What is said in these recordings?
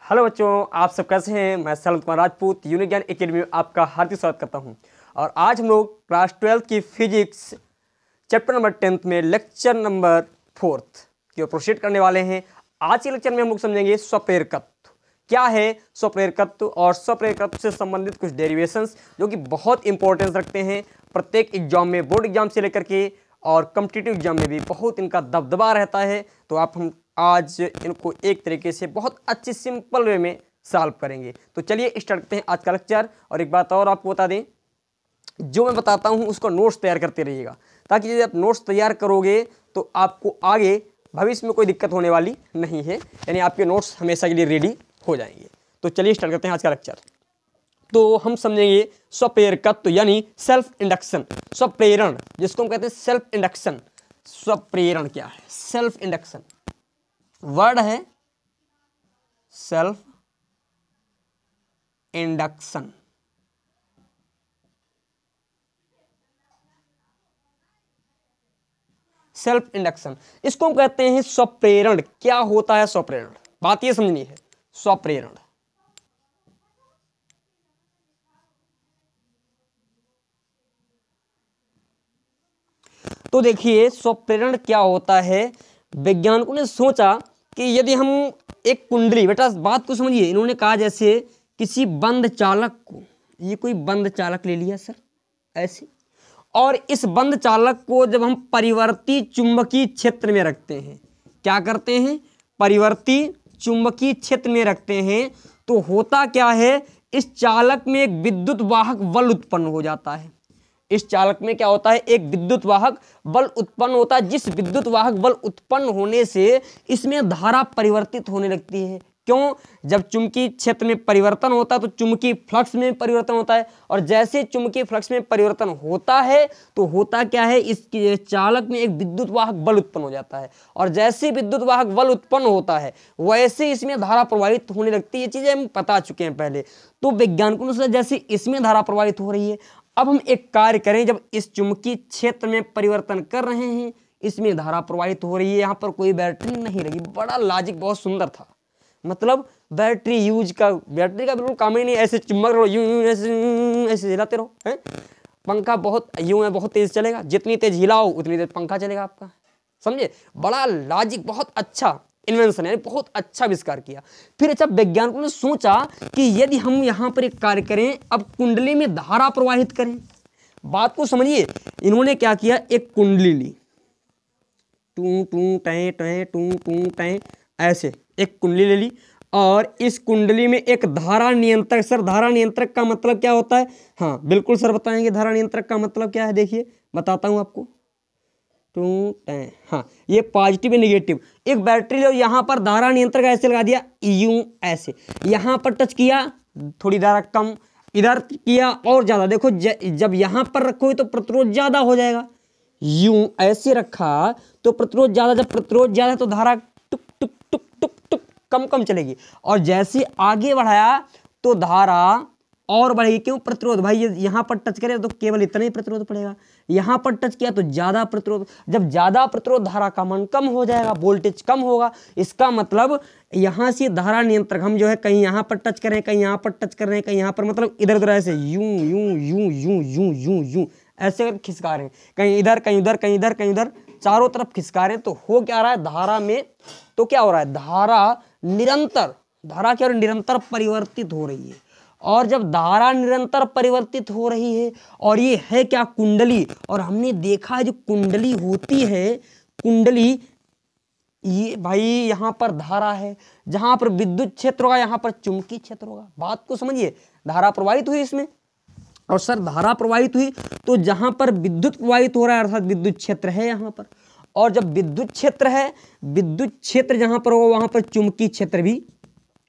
Hello बच्चों, आप सब कैसे हैं। मैं सैलम कुमार राजपूत यूनिक ज्ञान एकेडमी में आपका हार्दिक स्वागत करता हूं। और आज हम लोग क्लास 12 की फिजिक्स चैप्टर नंबर 10 में लेक्चर नंबर 4 की ओर प्रोसीड करने वाले हैं। आज के लेक्चर में हम लोग समझेंगे स्वप्रेरकत्व क्या है, स्वप्रेरकत्व और स्वप्रेरकत्व से संबंधित कुछ डेरिवेशंस जो कि बहुत इंपॉर्टेंस रखते हैं प्रत्येक एग्जाम में, बोर्ड एग्जाम से लेकर के और कॉम्पिटिटिव एग्जाम में भी बहुत इनका दबदबा रहता है। तो हम आज इनको एक तरीके से बहुत अच्छी सिंपल वे में सॉल्व करेंगे। तो चलिए स्टार्ट करते हैं आज का लेक्चर। और एक बात और आपको बता दें, जो मैं बताता हूं उसको नोट्स तैयार करते रहिएगा, ताकि यदि आप नोट्स तैयार करोगे तो आपको आगे भविष्य में कोई दिक्कत होने वाली नहीं है, यानी आपके नोट्स हमेशा के लिए रेडी हो जाएंगे। तो चलिए स्टार्ट करते हैं आज का लेक्चर। तो हम समझेंगे स्वप्रेरकत्व यानी सेल्फ इंडक्शन, स्वप्रेरण जिसको हम कहते हैं सेल्फ इंडक्शन। स्वप्रेरण क्या है? सेल्फ इंडक्शन वर्ड है सेल्फ इंडक्शन। सेल्फ इंडक्शन इसको हम कहते हैं स्वप्रेरण। क्या होता है स्वप्रेरण? बात ये समझनी है। स्वप्रेरण तो देखिए, स्वप्रेरण क्या होता है। वैज्ञानिकों ने सोचा कि यदि हम एक कुंडली, बेटा बात को समझिए, इन्होंने कहा जैसे किसी बंद चालक को, ये कोई बंद चालक ले लिया सर ऐसे, और इस बंद चालक को जब हम परिवर्ती चुंबकीय क्षेत्र में रखते हैं, क्या करते हैं? परिवर्ती चुंबकीय क्षेत्र में रखते हैं, तो होता क्या है, इस चालक में एक विद्युत वाहक बल उत्पन्न हो जाता है। इस चालक में क्या होता है? एक विद्युत वाहक बल उत्पन्न होता है, जिस विद्युत वाहक बल उत्पन्न होने से इसमें धारा परिवर्तित होने लगती है। क्यों? जब चुंबकीय क्षेत्र में परिवर्तन होता है तो चुंबकीय फ्लक्स में परिवर्तन होता है, और जैसे चुंबकीय फ्लक्स में परिवर्तन होता है तो होता क्या है, इस चालक में एक विद्युत वाहक बल उत्पन्न हो जाता है, और जैसे विद्युत वाहक बल उत्पन्न होता है वैसे इसमें धारा प्रवाहित होने लगती है। ये चीजें हम बता चुके हैं पहले। तो वैज्ञानिकों ने जैसे इसमें धारा प्रवाहित हो रही है, अब हम एक कार्य करें, जब इस चुंबकीय क्षेत्र में परिवर्तन कर रहे हैं, इसमें धारा प्रवाहित हो रही है, यहाँ पर कोई बैटरी नहीं लगी। बड़ा लॉजिक बहुत सुंदर था, मतलब बैटरी का बिल्कुल काम ही नहीं। ऐसे चुम्बक रहो, यूं ऐसे हिलाते रहो, हैं? पंखा बहुत यूं है, बहुत तेज चलेगा, जितनी तेज हिलाओ उतनी तेज पंखा चलेगा आपका। समझे? बड़ा लॉजिक, बहुत अच्छा इन्वेंशन है, बहुत अच्छा आविष्कार किया। फिर अच्छा, वैज्ञानिकों ने सोचा कि यदि हम यहाँ पर एक कार्य करें, अब कुंडली में धारा प्रवाहित करें। बात को समझिए, इन्होंने क्या किया, एक कुंडली ली, टू टू टै टै टू टू टै, ऐसे एक कुंडली ले ली, और इस कुंडली में एक धारा नियंत्रक। सर धारा नियंत्रक का मतलब क्या होता है? हाँ बिल्कुल सर बताएंगे, धारा नियंत्रक का मतलब क्या है। देखिए बताता हूँ आपको। हाँ, ये पॉजिटिव है नेगेटिव। एक बैटरी लो, यहाँ पर धारा नियंत्रक ऐसे लगा दिया, यूं ऐसे, यहाँ पर टच किया थोड़ी धारा कम, इधर किया और ज्यादा। देखो जब यहाँ पर रखोगे तो प्रतिरोध ज्यादा हो जाएगा, यूं ऐसे रखा तो प्रतिरोध ज्यादा, जब प्रतिरोध ज्यादा तो धारा टुक टुक टुक टुक टुक कम कम चलेगी, और जैसे आगे बढ़ाया तो धारा और बढ़ेगी। क्यों? प्रतिरोध। भाई यहाँ पर टच करे तो केवल इतना ही प्रतिरोध पड़ेगा, यहाँ पर टच किया तो ज्यादा प्रतिरोध। जब ज्यादा प्रतिरोध, धारा का मान कम हो जाएगा, वोल्टेज कम होगा। इसका मतलब यहाँ से धारा नियंत्रक हम जो है कहीं यहाँ पर टच कर रहे हैं, कहीं यहाँ पर टच कर रहे हैं, कहीं यहाँ पर, मतलब इधर उधर ऐसे यूं यूं यूं यूं यूं यूं यूं ऐसे खिसका रहे हैं, कहीं इधर कहीं उधर कहीं इधर कहीं उधर, चारों तरफ खिसका रहे हैं। तो हो क्या रहा है धारा में? तो क्या हो रहा है, धारा निरंतर, धारा क्या निरंतर परिवर्तित हो रही है। और जब धारा निरंतर परिवर्तित हो रही है, और ये है क्या, कुंडली, और हमने देखा है जो कुंडली होती है, कुंडली ये भाई यहाँ पर धारा है, जहां पर विद्युत क्षेत्र होगा यहाँ पर चुंबकीय क्षेत्र होगा। बात को समझिए, धारा प्रवाहित हुई इसमें, और सर धारा प्रवाहित हुई तो जहां पर विद्युत प्रवाहित हो रहा है अर्थात विद्युत क्षेत्र है यहाँ पर, और जब विद्युत क्षेत्र है, विद्युत क्षेत्र जहां पर होगा वहां पर चुंबकीय क्षेत्र भी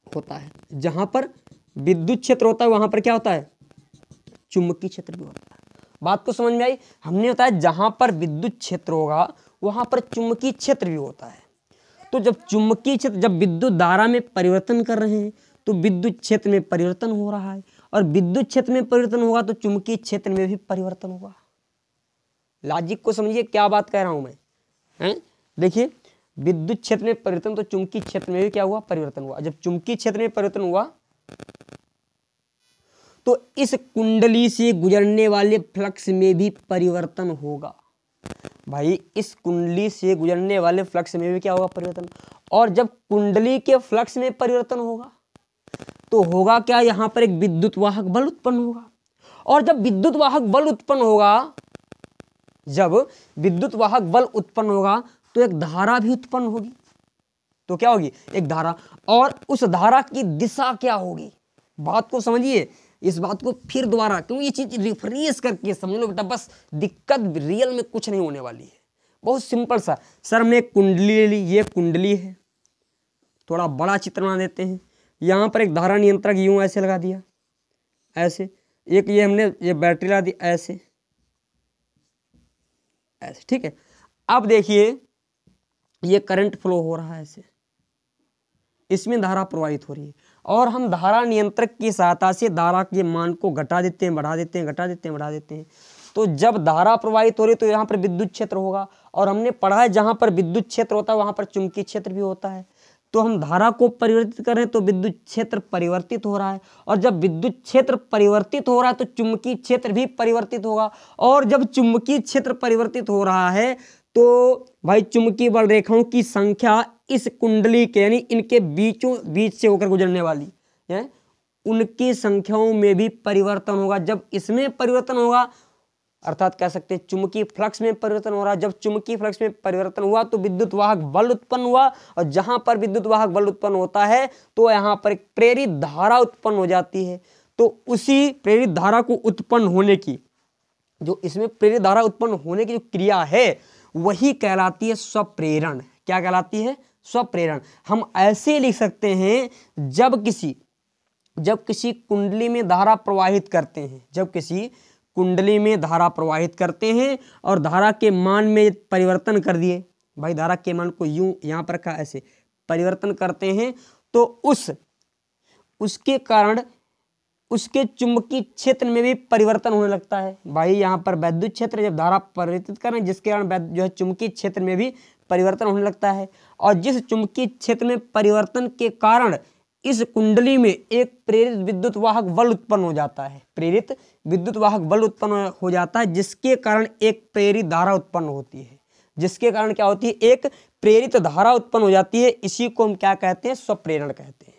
होता है। जहां पर विद्युत क्षेत्र होता है वहां पर क्या होता है, चुंबकीय क्षेत्र भी होता है। बात को समझ में आई? हमने बताया जहां पर विद्युत क्षेत्र होगा वहां पर चुंबकीय क्षेत्र भी होता है। तो जब चुंबकीय क्षेत्र, जब विद्युत धारा में परिवर्तन कर रहे हैं तो विद्युत क्षेत्र में परिवर्तन हो रहा है, और विद्युत क्षेत्र में परिवर्तन होगा तो चुंबकीय क्षेत्र में भी परिवर्तन होगा। लॉजिक को समझिए, क्या बात कह रहा हूं मैं, हैं? देखिए विद्युत क्षेत्र में परिवर्तन, तो चुंबकीय क्षेत्र में भी क्या हुआ, परिवर्तन हुआ। जब चुंबकीय क्षेत्र में परिवर्तन हुआ तो इस कुंडली से गुजरने वाले फ्लक्स में भी परिवर्तन होगा। भाई इस कुंडली से गुजरने वाले फ्लक्स में भी क्या होगा, परिवर्तन। और जब कुंडली के फ्लक्स में परिवर्तन होगा तो होगा क्या, यहां पर एक विद्युत वाहक बल उत्पन्न होगा। और जब विद्युत वाहक बल उत्पन्न होगा, जब विद्युत वाहक बल उत्पन्न होगा तो एक धारा भी उत्पन्न होगी। तो क्या होगी, एक धारा। और उस धारा की दिशा क्या होगी, बात को समझिए, इस बात को फिर दोबारा, क्योंकि ये चीज रिफ्रेश करके समझ लो बेटा, बस दिक्कत रियल में कुछ नहीं होने वाली है, बहुत सिंपल सा। सर हमने एक कुंडली ले ली, ये कुंडली है, थोड़ा बड़ा चित्र बना देते हैं। यहाँ पर एक धारा नियंत्रक यूं ऐसे लगा दिया, ऐसे। एक ये हमने ये बैटरी लगा दी, ऐसे ऐसे, ठीक है। अब देखिए ये करंट फ्लो हो रहा है ऐसे, इसमें धारा प्रवाहित हो रही है, और हम धारा नियंत्रक की सहायता से धारा के मान को घटा देते हैं, बढ़ा देते हैं, घटा देते हैं, बढ़ा देते हैं। तो जब धारा प्रवाहित हो रही है तो यहाँ पर विद्युत क्षेत्र होगा, और हमने पढ़ा है जहाँ पर विद्युत क्षेत्र होता है वहाँ पर चुंबकीय क्षेत्र भी होता है। तो हम धारा को परिवर्तित करें तो विद्युत क्षेत्र परिवर्तित हो रहा है, और जब विद्युत क्षेत्र परिवर्तित हो रहा है तो चुंबकीय क्षेत्र भी परिवर्तित होगा। और जब चुंबकीय क्षेत्र परिवर्तित हो रहा है तो भाई चुंबकीय बल रेखाओं की संख्या इस कुंडली के, यानी इनके बीचों बीच से होकर गुजरने वाली है, उनकी संख्याओं में भी परिवर्तन होगा। जब इसमें परिवर्तन होगा, अर्थात कह सकते हैं चुंबकीय फ्लक्स में परिवर्तन हो रहा है, जब चुंबकीय फ्लक्स में परिवर्तन हुआ तो विद्युत वाहक बल उत्पन्न हुआ, और जहां पर विद्युत वाहक बल उत्पन्न होता है तो यहां पर एक प्रेरित धारा उत्पन्न हो जाती है। तो उसी प्रेरित धारा को उत्पन्न होने की, जो इसमें प्रेरित धारा उत्पन्न होने की जो क्रिया है वही कहलाती है स्वप्रेरण। क्या कहलाती है, स्वप्रेरण। हम ऐसे लिख सकते हैं, जब किसी कुंडली में धारा प्रवाहित करते हैं, जब किसी कुंडली में धारा प्रवाहित करते हैं और धारा के मान में परिवर्तन कर दिए, भाई धारा के मान को यूं यहां पर का ऐसे परिवर्तन करते हैं, तो उसके कारण उसके चुंबकीय क्षेत्र में भी परिवर्तन होने लगता है। भाई यहाँ पर वैद्युत क्षेत्र जब धारा परिवर्तित करें, जिसके कारण जो है चुंबकीय क्षेत्र में भी परिवर्तन होने लगता है, और जिस चुंबकीय क्षेत्र में परिवर्तन के कारण इस कुंडली में एक प्रेरित विद्युत वाहक बल उत्पन्न हो जाता है, प्रेरित विद्युत वाहक बल उत्पन्न हो जाता है, जिसके कारण एक प्रेरित धारा उत्पन्न होती है। जिसके कारण क्या होती है, एक प्रेरित धारा उत्पन्न हो जाती है। इसी को हम क्या कहते हैं, स्वप्रेरण कहते हैं।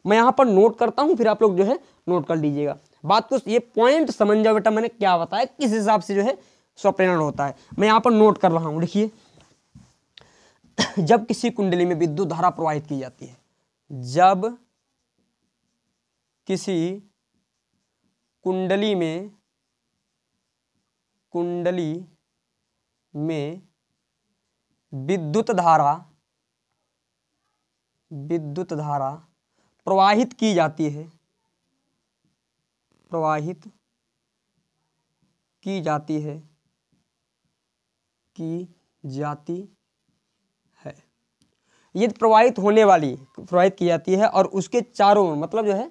मैं यहाँ पर नोट करता हूँ, फिर आप लोग जो है नोट कर लीजिएगा। बात को ये पॉइंट समझ जाओ बेटा, मैंने क्या बताया, किस हिसाब से जो है स्वप्रेरण होता है। मैं यहाँ पर नोट कर रहा हूँ, देखिए। जब किसी कुंडली में विद्युत धारा प्रवाहित की जाती है, जब किसी कुंडली में विद्युत धारा प्रवाहित की जाती है, यदि प्रवाहित की जाती है और उसके चारों मतलब जो है,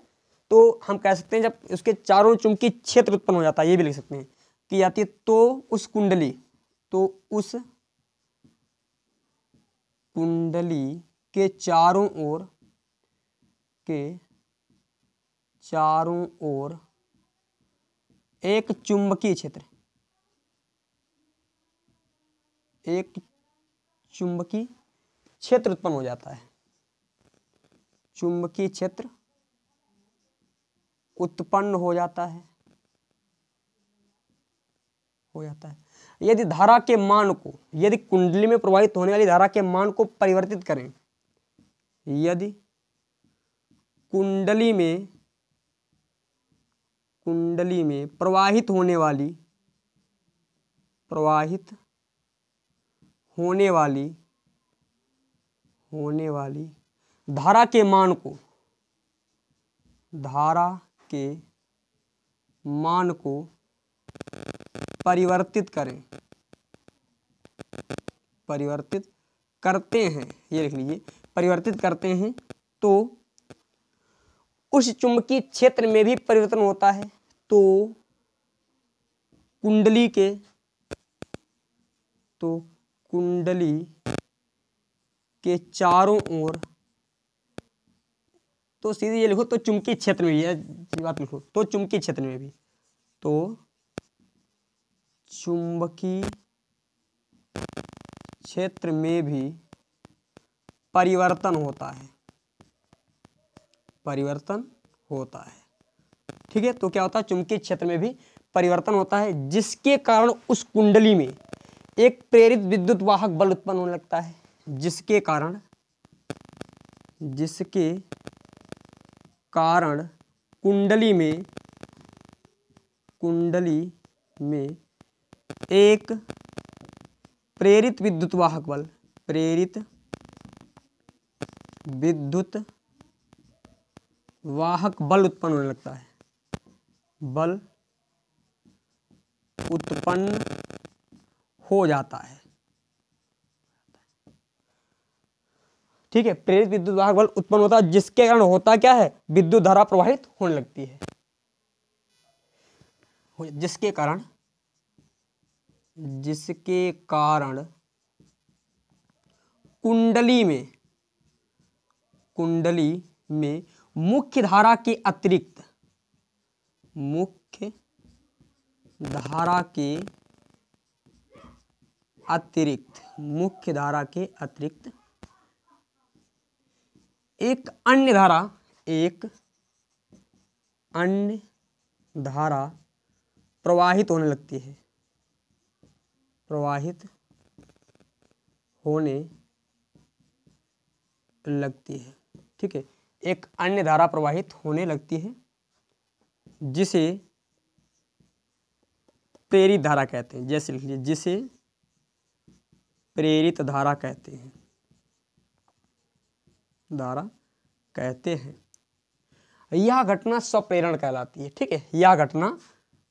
तो हम कह सकते हैं जब उसके चारों चुंबकीय क्षेत्र उत्पन्न हो जाता है, ये भी लिख सकते हैं, की जाती है, तो उस कुंडली के चारों ओर एक चुंबकीय क्षेत्र उत्पन्न हो जाता है। चुंबकीय क्षेत्र उत्पन्न हो जाता है। यदि धारा के मान को, यदि कुंडली में प्रवाहित होने वाली धारा के मान को परिवर्तित करें, यदि कुंडली में प्रवाहित होने वाली धारा के मान को परिवर्तित करते हैं, ये लिख लीजिए, परिवर्तित करते हैं, तो उस चुंबकीय क्षेत्र में भी परिवर्तन होता है। तो कुंडली के चारों ओर, तो सीधे ये लिखो तो चुंबकीय क्षेत्र में भी है, ये बात लिखो तो चुंबकीय क्षेत्र में भी, तो चुंबकीय क्षेत्र में भी परिवर्तन होता है, परिवर्तन होता है। ठीक है, तो क्या होता है, चुंबकीय क्षेत्र में भी परिवर्तन होता है, जिसके कारण उस कुंडली में एक प्रेरित विद्युत वाहक बल उत्पन्न होने लगता है, जिसके कारण कुंडली में एक प्रेरित विद्युत वाहक बल, प्रेरित विद्युत वाहक बल उत्पन्न होने लगता है, बल उत्पन्न हो जाता है। ठीक है, प्रेरित विद्युत वाहक बल उत्पन्न होता है, जिसके कारण होता क्या है, विद्युत धारा प्रवाहित होने लगती है, जिसके कारण कुंडली में मुख्य धारा के अतिरिक्त एक अन्य धारा प्रवाहित होने लगती है, ठीक है, एक अन्य धारा प्रवाहित होने लगती है, जिसे प्रेरित धारा कहते हैं। जैसे लिख लीजिए, जिसे प्रेरित धारा कहते हैं, यह घटना स्वप्रेरण कहलाती है। ठीक है, यह घटना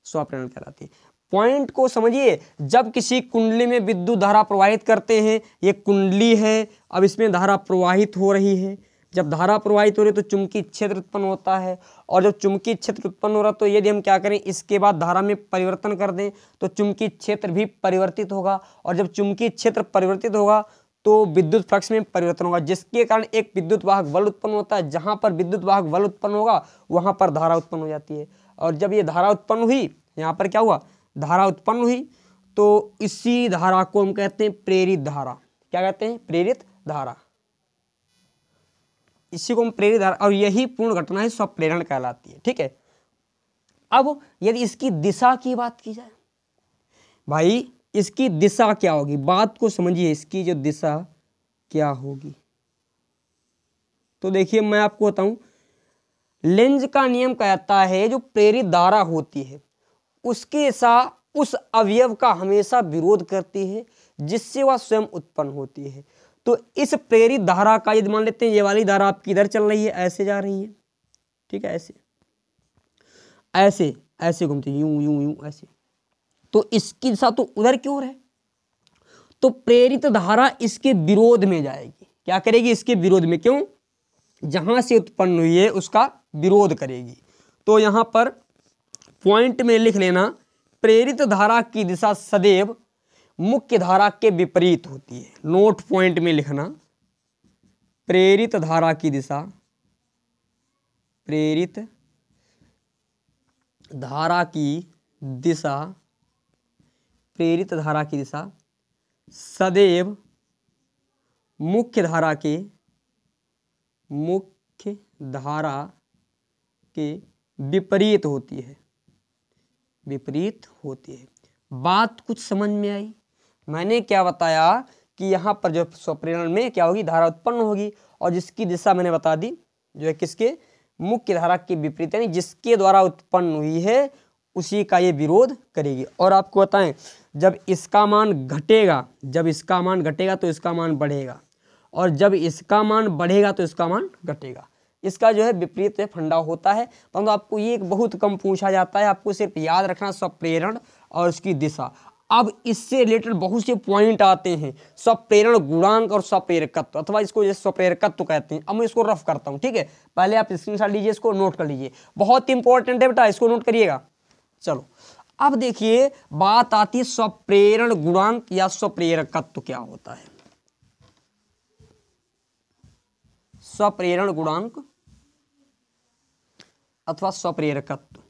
स्वप्रेरण कहलाती है। पॉइंट को समझिए, जब किसी कुंडली में विद्युत धारा प्रवाहित करते हैं, ये कुंडली है, अब इसमें धारा प्रवाहित हो रही है, जब धारा प्रवाहित हो रही है तो चुंबकीय क्षेत्र उत्पन्न होता है, और जब चुंबकीय क्षेत्र उत्पन्न हो रहा है तो यदि हम क्या करें, इसके बाद धारा में परिवर्तन कर दें तो चुंबकीय क्षेत्र भी परिवर्तित होगा, और जब चुंबकीय क्षेत्र परिवर्तित होगा तो विद्युत फ्लक्स में परिवर्तन होगा, जिसके कारण एक विद्युत वाहक बल उत्पन्न होता है। जहां पर विद्युत वाहक बल उत्पन्न होगा वहां पर धारा उत्पन्न हो जाती है, और जब ये धारा उत्पन्न हुई, यहाँ पर क्या हुआ, धारा उत्पन्न हुई, तो इसी धारा को हम कहते हैं प्रेरित धारा। क्या कहते हैं, प्रेरित धारा, इसी को हम प्रेरित धारा, और यही पूर्ण घटना है स्वप्रेरण कहलाती है। ठीक है, अब यदि इसकी दिशा की बात की जाए, भाई इसकी दिशा क्या होगी, बात को समझिए, इसकी जो दिशा क्या होगी, तो देखिए मैं आपको बताऊं, लेंज का नियम कहता है जो प्रेरित धारा होती है उसकी दिशा उस अवयव का हमेशा विरोध करती है जिससे वह स्वयं उत्पन्न होती है। तो इस प्रेरित धारा का यदि मान लेते हैं ये वाली धारा आपकी इधर चल रही है, ऐसे जा रही है, ठीक है, ऐसे घूमती है, यूं यूं यूं ऐसे, तो इसकी दिशा तो उधर की ओर है, तो प्रेरित धारा इसके विरोध में जाएगी। क्या करेगी, इसके विरोध में, क्यों, जहां से उत्पन्न हुई है उसका विरोध करेगी। तो यहां पर पॉइंट में लिख लेना, प्रेरित धारा की दिशा सदैव मुख्य धारा के विपरीत होती है। नोट पॉइंट में लिखना, प्रेरित धारा की दिशा सदैव मुख्य धारा के विपरीत होती है, बात कुछ समझ में आई? मैंने क्या बताया कि यहाँ पर जो स्वप्रेरण में क्या होगी, धारा उत्पन्न होगी, और जिसकी दिशा मैंने बता दी जो है किसके, मुख्य धारा के विपरीत, यानी जिसके द्वारा उत्पन्न हुई है उसी का ये विरोध करेगी। और आपको बताएं, जब इसका मान घटेगा तो इसका मान बढ़ेगा, और जब इसका मान बढ़ेगा तो इसका मान घटेगा। इसका जो है विपरीत फंडा होता है, परंतु आपको ये एक बहुत कम पूछा जाता है, आपको सिर्फ याद रखना स्वप्रेरण और उसकी दिशा। अब इससे रिलेटेड बहुत से पॉइंट आते हैं, स्वप्रेरण गुणांक और स्वप्रेरकत्व, अथवा इसको जैसे स्वप्रेरकत्व कहते हैं। अब मैं इसको रफ करता हूं, ठीक है, पहले आप स्क्रीनशॉट लीजिए, इसको नोट कर लीजिए, बहुत इंपॉर्टेंट है बेटा, इसको नोट करिएगा। चलो अब देखिए, बात आती है स्वप्रेरण गुणांक या स्वप्रेरकत्व क्या होता है। स्वप्रेरण गुणांक अथवा स्वप्रेरकत्व।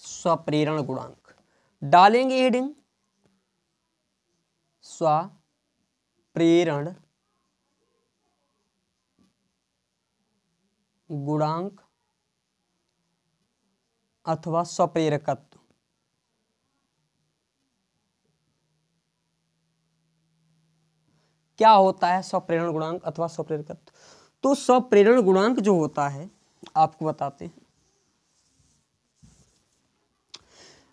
स्वप्रेरण गुणांक डालेंगे हेडिंग स्वप्रेरण गुणांक अथवा स्वप्रेरकत्व। क्या होता है स्वप्रेरण गुणांक अथवा स्वप्रेरकत्व? तो स्वप्रेरण गुणांक जो होता है आपको बताते हैं।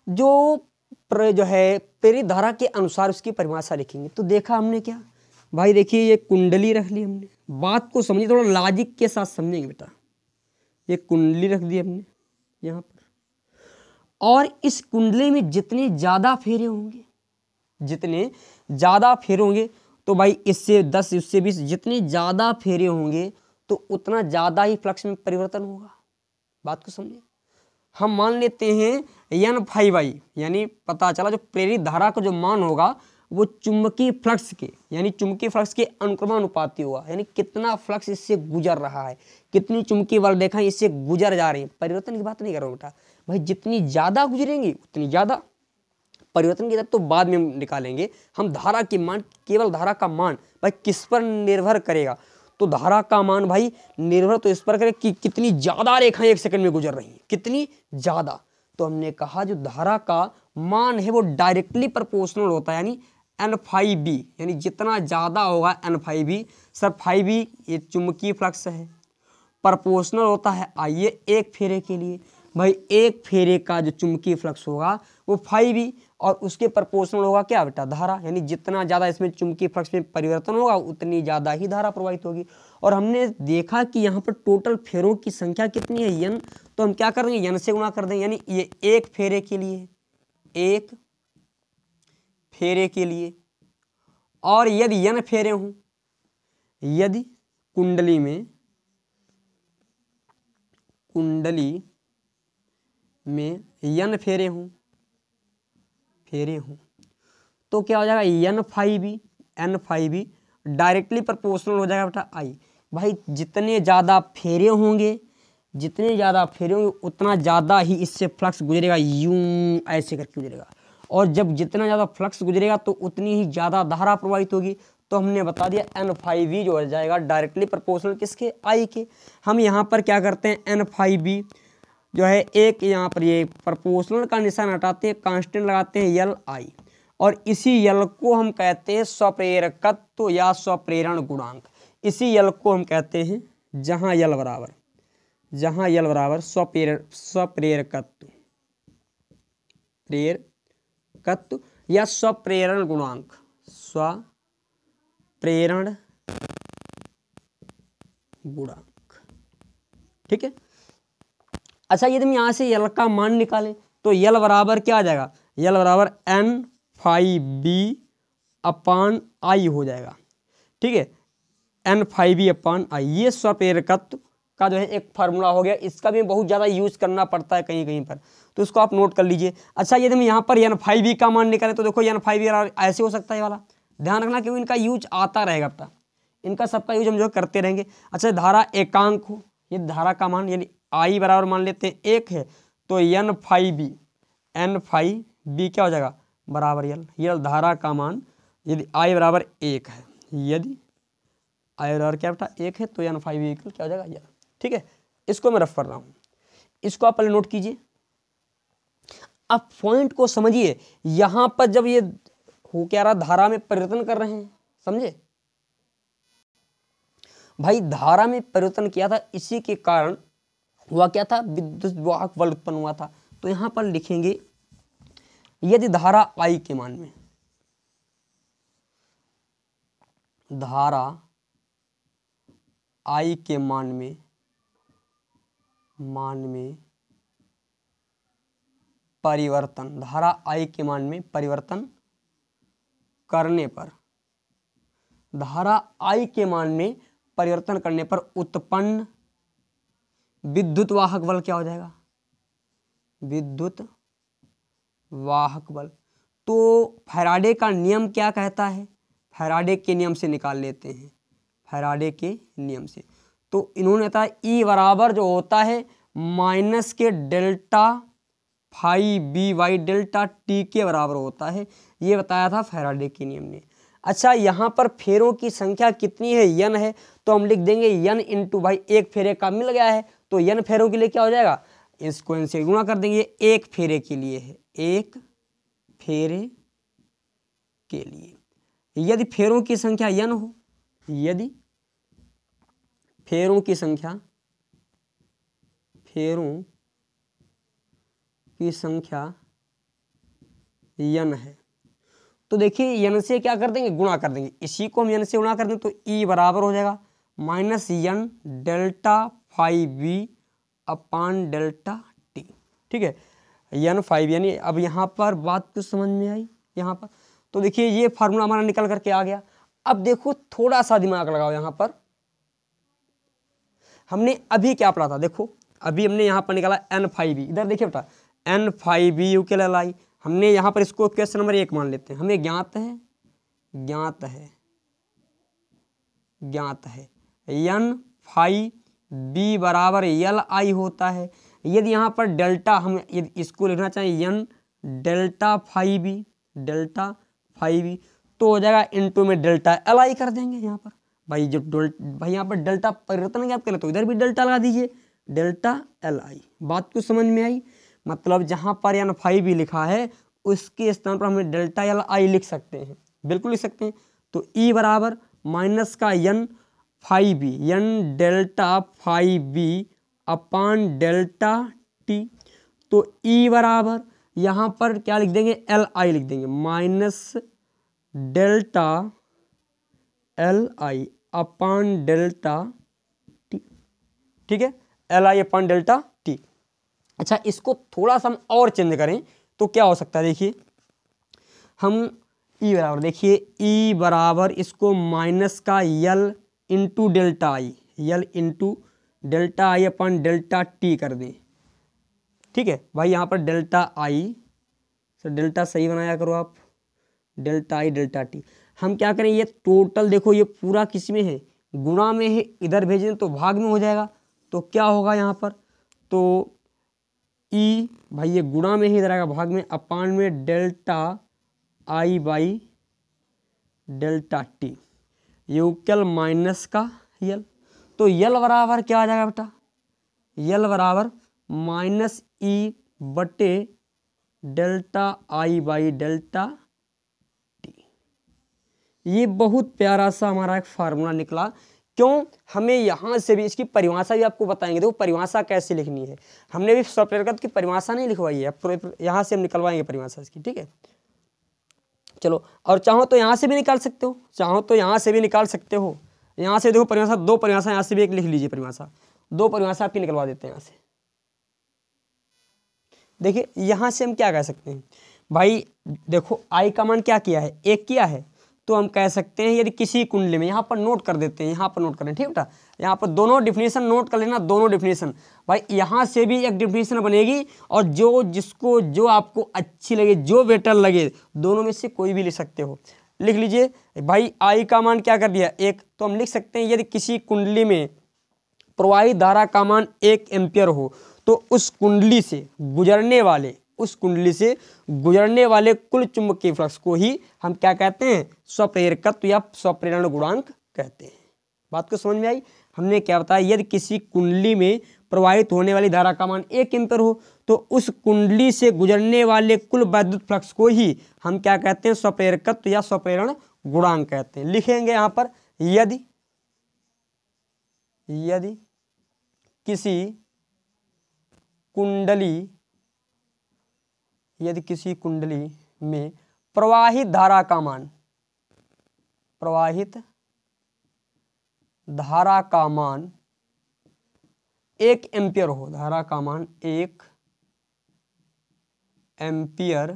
जो है प्रेरित धारा के अनुसार उसकी परिभाषा लिखेंगे। तो देखा हमने क्या भाई, देखिए ये कुंडली रख ली हमने, बात को समझिए, थोड़ा लॉजिक के साथ समझेंगे बेटा। ये कुंडली रख दी हमने यहाँ पर, और इस कुंडली में जितने ज्यादा फेरे होंगे, जितने ज्यादा फेरे होंगे, तो भाई इससे 10 इससे 20 जितने ज्यादा फेरे होंगे तो उतना ज्यादा ही फ्लक्स में परिवर्तन होगा। बात को समझिए। हम मान लेते हैं N5I, यानी पता चला जो प्रेरित धारा का जो मान होगा वो चुंबकीय फ्लक्स के, यानी चुंबकीय फ्लक्स के अनुक्रमानुपाती होगा, यानी कितना फ्लक्स इससे गुजर रहा है, कितनी चुंबकीय बल रेखा इससे गुजर जा रही है। परिवर्तन की बात नहीं कर रहा हूं बेटा भाई, जितनी ज्यादा गुजरेंगी उतनी ज्यादा परिवर्तन की, तब तो बाद में निकालेंगे हम। धारा की मान, केवल धारा का मान भाई किस पर निर्भर करेगा? तो धारा का मान भाई निर्भर तो इस पर करे कि कितनी ज्यादा रेखाएं 1 सेकंड में गुजर रही हैं, कितनी ज्यादा। तो हमने कहा जो धारा का मान है वो डायरेक्टली प्रोपोर्शनल होता है, यानी N5B, यानी जितना ज्यादा होगा N5B। सर 5B ये चुंबकीय फ्लक्स है, प्रोपोर्शनल होता है आइए एक फेरे के लिए। भाई एक फेरे का जो चुंबकीय फ्लक्स होगा वो 5B, और उसके प्रोपोर्शनल होगा क्या बेटा? धारा, यानी जितना ज्यादा इसमें चुंबकीय फ्लक्स में परिवर्तन होगा उतनी ज्यादा ही धारा प्रवाहित होगी। और हमने देखा कि यहाँ पर टोटल फेरों की संख्या कितनी है N, तो हम क्या कर देंगे N से गुणा कर देंगे, यानी ये एक फेरे के लिए, एक फेरे के लिए। और यदि N फेरे हों, यदि कुंडली में N फेरे हों, तो क्या हो जाएगा N5B डायरेक्टली प्रोपोर्शनल हो जाएगा बेटा I। भाई जितने ज्यादा फेरे होंगे उतना ज्यादा ही इससे फ्लक्स गुजरेगा, यूं ऐसे करके गुजरेगा। और जब जितना ज्यादा फ्लक्स गुजरेगा तो उतनी ही ज्यादा धारा प्रवाहित होगी। तो हमने बता दिया N5B जो हो जाएगा डायरेक्टली प्रोपोर्शनल किसके? I के। हम यहाँ पर क्या करते हैं, N5B जो है एक, यहाँ पर ये प्रोपोर्शनल का निशान हटाते हैं, कांस्टेंट लगाते हैं LI, और इसी यल को हम कहते हैं स्वप्रेरकत्व या स्वप्रेरण गुणांक। इसी यल को हम कहते हैं जहां यल बराबर स्वप्रेरकत्व या स्वप्रेरण गुणांक, स्वप्रेरण गुणांक। ठीक है। अच्छा यदि हम यहां से यल का मान निकालें तो यल बराबर क्या आ जाएगा? यल बराबर N5B/I हो जाएगा। ठीक है, N5B/I। ये स्वप्रेरकत्व का जो है एक फार्मूला हो गया। इसका भी बहुत ज़्यादा यूज करना पड़ता है कहीं कहीं पर, तो इसको आप नोट कर लीजिए। अच्छा यदि हम यहाँ पर N5B का मान निकालें तो देखो N5B ऐसे हो सकता है वाला, ध्यान रखना क्योंकि इनका यूज आता रहेगा बेटा, इनका सबका यूज हम जो करते रहेंगे। अच्छा धारा एकांक हो, ये धारा का मान यानी I बराबर मान लेते हैं 1 है, तो N5B क्या हो जाएगा? बराबर यल धारा का मान यदि I बराबर 1 है, यदि I बराबर क्या बेटा 1 है, तो N5B क्या हो जाएगा यल। ठीक है, इसको मैं रफ कर रहा हूँ, इसको आप पहले नोट कीजिए। अब पॉइंट को समझिए, यहां पर जब ये हो क्या रहा, धारा में परिवर्तन कर रहे हैं, समझे भाई? धारा में परिवर्तन किया था, इसी के कारण हुआ क्या था, विद्युत वाहक बल उत्पन्न हुआ था। तो यहां पर लिखेंगे यदि धारा I के मान में, धारा I के मान में परिवर्तन, धारा I के मान में परिवर्तन करने पर, धारा I के मान में परिवर्तन करने पर उत्पन्न विद्युत वाहक बल क्या हो जाएगा? विद्युत वाहक बल। तो फैराडे का नियम क्या कहता है? फैराडे के नियम से निकाल लेते हैं। फैराडे के नियम से। तो इन्होंने बताया ई बराबर जो होता है माइनस के delta phi B by delta T के बराबर होता है, ये बताया था फैराडे के नियम ने। अच्छा, यहाँ पर फेरों की संख्या कितनी है, यन है, तो हम लिख देंगे यन इंटू, भाई एक फेरे का मिल गया है तो यन फेरों के लिए क्या हो जाएगा, इसको इनसे गुणा कर देंगे, एक फेरे के लिए है, एक फेरे के लिए। यदि फेरों की संख्या यन हो, यदि फेरों की संख्या यन है, तो देखिए यन से क्या कर देंगे, गुणा कर देंगे, इसी को हम यन से गुणा कर देंगे तो ई बराबर हो जाएगा minus N delta phi B upon delta T. ठीक है, यन फाइव, यानी अब यहाँ पर बात कुछ समझ में आई यहाँ पर। तो देखिए ये फार्मूला हमारा निकल करके आ गया। अब देखो थोड़ा सा दिमाग लगाओ, यहाँ पर हमने अभी क्या पढ़ा था, देखो अभी हमने यहाँ पर निकाला एन फाइव बी, इधर देखिए बेटा एन फाइव बी यू के लाई, हमने यहाँ पर इसको क्वेश्चन नंबर 1 मान लेते हैं, हमें ज्ञात है एन फाइव बी बराबर एल आई होता है। यदि यहाँ पर डेल्टा, हम यदि इसको लिखना चाहें एन डेल्टा फाइव बी तो हो जाएगा इनटू में डेल्टा एल आई कर देंगे यहाँ पर। भाई जो भाई यहाँ पर डेल्टा परिवर्तन ज्ञात करें तो इधर भी डेल्टा लगा दीजिए, डेल्टा एल आई। बात कुछ समझ में आई, मतलब जहाँ पर एन फाइव बी लिखा है उसके स्थान पर हमें डेल्टा एल आई लिख सकते हैं, बिल्कुल लिख सकते हैं। तो ई बराबर माइनस का N phi B, N delta phi B upon delta T. तो ई बराबर यहाँ पर क्या लिख देंगे, एल आई लिख देंगे, minus delta L I upon delta T. ठीक है, L I upon delta T. अच्छा, इसको थोड़ा सा हम और चेंज करें तो क्या हो सकता है, देखिए हम ई बराबर, देखिए ई बराबर इसको माइनस का यल इंटू डेल्टा आई, यल इंटू डेल्टा आई अपन डेल्टा टी कर दें। ठीक है भाई, यहाँ पर डेल्टा आई, सर डेल्टा सही बनाया करो आप, डेल्टा आई डेल्टा टी। हम क्या करें, ये टोटल देखो ये पूरा किस में है, गुणा में है, इधर भेजें तो भाग में हो जाएगा, तो क्या होगा यहाँ पर, तो ई भाई ये गुणा में ही इधर आएगा भाग में, अपान में delta I by delta T, यूक्ल माइनस का यल। तो यल बराबर क्या आ जाएगा बेटा, यल बराबर माइनस ई बटे delta I by delta T. ये बहुत प्यारा सा हमारा एक फार्मूला निकला। क्यों, हमें यहाँ से भी इसकी परिभाषा भी आपको बताएंगे, देखो परिभाषा कैसे लिखनी है, हमने भी स्वप्रेरकत्व की परिभाषा नहीं लिखवाई है, यहाँ से हम निकलवाएंगे परिभाषा इसकी। ठीक है, चलो, और चाहो तो यहाँ से भी निकाल सकते हो, चाहो तो यहाँ से भी निकाल सकते हो। यहाँ से देखो परिभाषा, दो परिभाषा यहाँ से भी एक लिख लीजिए परिभाषा, दो परिभाषा आपकी निकलवा देते हैं यहाँ से। देखिए यहाँ से हम क्या कह सकते हैं भाई, देखो आई का मान क्या किया है, एक किया है, तो हम कह सकते हैं यदि किसी कुंडली में, यहाँ पर नोट कर देते हैं, यहाँ पर नोट करें, ठीक बेटा, यहाँ पर दोनों डिफिनेशन नोट कर लेना, दोनों डिफिनेशन। भाई यहाँ से भी एक डिफिनेशन बनेगी और जो जिसको जो आपको अच्छी लगे, जो बेटर लगे, दोनों में से कोई भी लिख सकते हो। लिख लीजिए भाई, आई का मान क्या कर दिया, एक, तो हम लिख सकते हैं यदि किसी कुंडली में प्रवाहित धारा का मान 1 एम्पियर हो तो उस कुंडली से गुजरने वाले कुल चुंबकीय फ्लक्स को ही हम क्या कहते हैं, स्वप्रेरकत्व या स्वप्रेरण गुणांक कहते हैं। बात को समझ में आई, हमने क्या बताया, यदि किसी कुंडली में प्रवाहित होने वाली धारा का मान 1 एम्पियर हो तो उस कुंडली से गुजरने वाले कुल वैद्युत फ्लक्स को ही हम क्या कहते हैं, स्वप्रेरकत्व या स्वप्रेरण गुणांक कहते हैं। लिखेंगे यहाँ पर, यदि किसी कुंडली में प्रवाहित धारा का मान 1 एम्पियर हो, धारा का मान 1 एम्पियर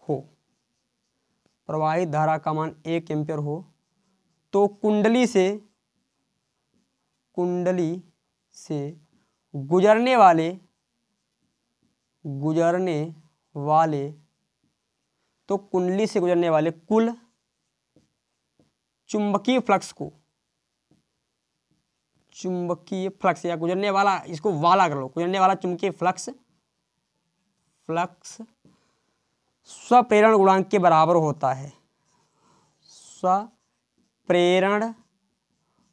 हो, प्रवाहित धारा का मान 1 एम्पियर हो, तो कुंडली से गुजरने वाले कुल चुंबकीय फ्लक्स को चुंबकीय फ्लक्स या गुजरने वाला, इसको वाला कर लो, गुजरने वाला चुंबकीय फ्लक्स स्वप्रेरण गुणांक के बराबर होता है। स्वप्रेरण